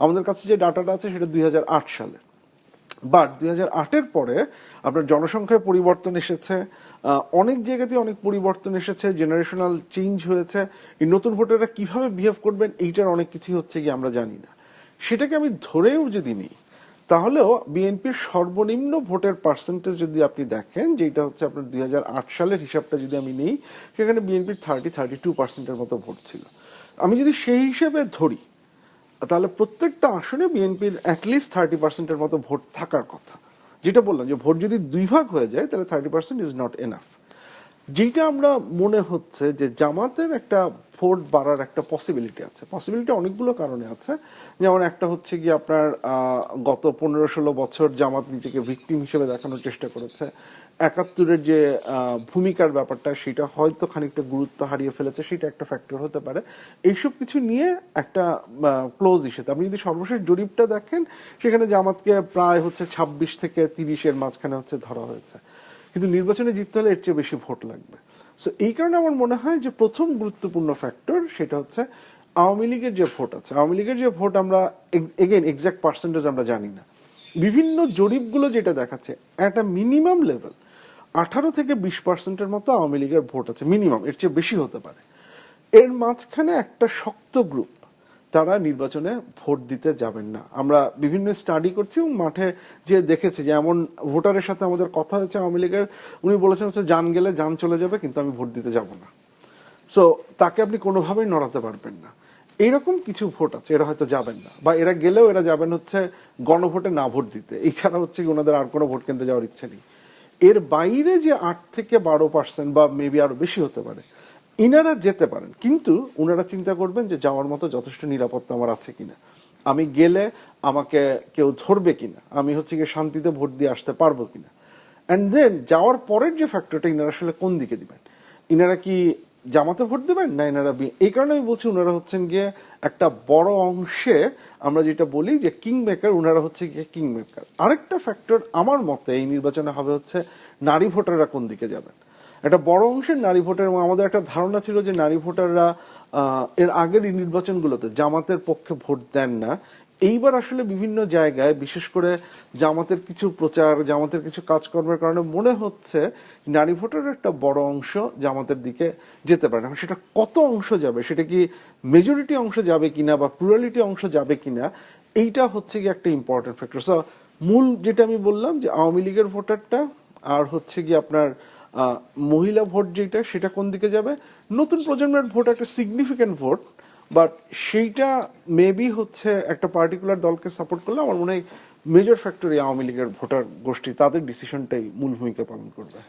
আমাদের কাছে যে ডাটাটা আছে সেটা 2008 সালে। বাট 2008-এর পরে আপনার জনসংখ্যায় পরিবর্তন এসেছে, অনেক জায়গাতে অনেক পরিবর্তন এসেছে, জেনারেশনাল চেঞ্জ হয়েছে। এই নতুন ভোটাররা কীভাবে বিহেভ করবেন এইটার অনেক কিছুই হচ্ছে কি আমরা জানি না। সেটাকে আমি ধরেও যদি নিই তাহলেও বিএনপির সর্বনিম্ন ভোটের পার্সেন্টেজ যদি আপনি দেখেন, যেটা হচ্ছে আপনার 2008 সালের হিসাবটা যদি আমি নিই, সেখানে বিএনপির 32% মতো ভোট ছিল। আমি যদি সেই হিসেবে ধরি তাহলে প্রত্যেকটা আসনে বিএনপির অ্যাটলিস্ট 30% মতো ভোট থাকার কথা। যেটা বললাম যে ভোট যদি 2 ভাগ হয়ে যায় তাহলে 30% ইজ নট এনাফ। যেটা আমরা মনে হচ্ছে যে জামাতের একটা ভোট বাড়ার একটা পসিবিলিটি আছে। পসিবিলিটি অনেকগুলো কারণে আছে, যেমন একটা হচ্ছে কি আপনার গত 15-16 বছর জামাত নিজেকে ভিকটিম হিসেবে দেখানোর চেষ্টা করেছে। 71-এর যে ভূমিকার ব্যাপারটা সেটা হয়তো খানিকটা গুরুত্ব হারিয়ে ফেলেছে, সেটা একটা ফ্যাক্টর হতে পারে। এইসব কিছু নিয়ে একটা ক্লোজ ইস্যুতে আপনি যদি সর্বশেষ জরিপটা দেখেন, সেখানে জামাতকে প্রায় হচ্ছে 26 থেকে 30-এর মাঝখানে হচ্ছে ধরা হয়েছে। কিন্তু নির্বাচনে জিততে হলে এর চেয়ে বেশি ভোট লাগবে। সো এই কারণে আমার মনে হয় যে প্রথম গুরুত্বপূর্ণ ফ্যাক্টর সেটা হচ্ছে আওয়ামী লীগের যে ভোট আছে। আওয়ামী লীগের যে ভোট আমরা এগেন এক্স্যাক্ট পার্সেন্টেজ আমরা জানি না, বিভিন্ন জরিপগুলো যেটা দেখাচ্ছে একটা মিনিমাম লেভেল 18 থেকে 20%-এর মতো আওয়ামী লীগের ভোট আছে মিনিমাম, এর চেয়ে বেশি হতে পারে। এর মাঝখানে একটা শক্ত গ্রুপ তারা নির্বাচনে ভোট দিতে যাবেন না। আমরা বিভিন্ন স্টাডি করছি এবং মাঠে যে দেখেছি যে এমন ভোটারের সাথে আমাদের কথা হয়েছে আওয়ামী লীগের, উনি বলেছেন হচ্ছে জান গেলে জান চলে যাবে কিন্তু আমি ভোট দিতে যাব না। সো তাকে আপনি কোনোভাবেই নড়াতে পারবেন না। এইরকম কিছু ভোট আছে, এরা হয়তো যাবেন না, বা এরা গেলেও এরা যাবেন হচ্ছে গণভোটে না ভোট দিতে। এছাড়া হচ্ছে কি ওনাদের আর কোনো ভোট কেন্দ্রে যাওয়ার ইচ্ছে নেই। এর বাইরে যে 8 থেকে 12% বা মেবি আরো বেশি হতে পারে, ইনারা যেতে পারেন, কিন্তু ওনারা চিন্তা করবেন যে যাওয়ার মতো যথেষ্ট নিরাপত্তা আমার আছে কিনা, আমি গেলে আমাকে কেউ ধরবে কিনা, আমি হচ্ছে গিয়ে শান্তিতে ভোট দিয়ে আসতে পারবো কিনা। অ্যান্ড দেন যাওয়ার পরের যে ফ্যাক্টরটা, ইনারা আসলে কোন দিকে দিবেন, ইনারা কি জামাতে ভোট দেবেন না ইনারা এই কারণে আমি বলছি ওনারা হচ্ছেন গিয়ে একটা বড় অংশে আমরা যেটা বলি যে কিং মেকার, ওনারা হচ্ছে গিয়ে কিং মেকার। আরেকটা ফ্যাক্টর আমার মতে এই নির্বাচনে হবে হচ্ছে নারী ভোটাররা কোন দিকে যাবেন। একটা বড় অংশের নারী ভোটার, এবং আমাদের একটা ধারণা ছিল যে নারী ভোটাররা এর আগের নির্বাচনগুলোতে জামাতের পক্ষে ভোট দেন না। এইবার আসলে বিভিন্ন জায়গায় বিশেষ করে জামাতের কিছু প্রচার, জামাতের কিছু কাজকর্মের কারণে মনে হচ্ছে নারী ভোটারের একটা বড় অংশ জামাতের দিকে যেতে পারে। এখন সেটা কত অংশ যাবে, সেটা কি মেজরিটি অংশ যাবে কিনা বা প্লুরালিটি অংশ যাবে কিনা, এইটা হচ্ছে কি একটা ইম্পর্টেন্ট ফ্যাক্টর। সো মূল যেটা আমি বললাম যে আওয়ামী লীগের ভোটারটা আর হচ্ছে কি আপনার মহিলা ভোট যেটা, সেটা কোন দিকে যাবে। নতুন প্রজন্মের ভোট একটা সিগনিফিক্যান্ট ভোট, বাট সেইটা মেবি হচ্ছে একটা পার্টিকুলার দলকে সাপোর্ট করলে আমার মনে হয় মেজর ফ্যাক্টর এই আওয়ামী লীগের ভোটার গোষ্ঠী, তাদের ডিসিশনটাই মূল ভূমিকা পালন করবে।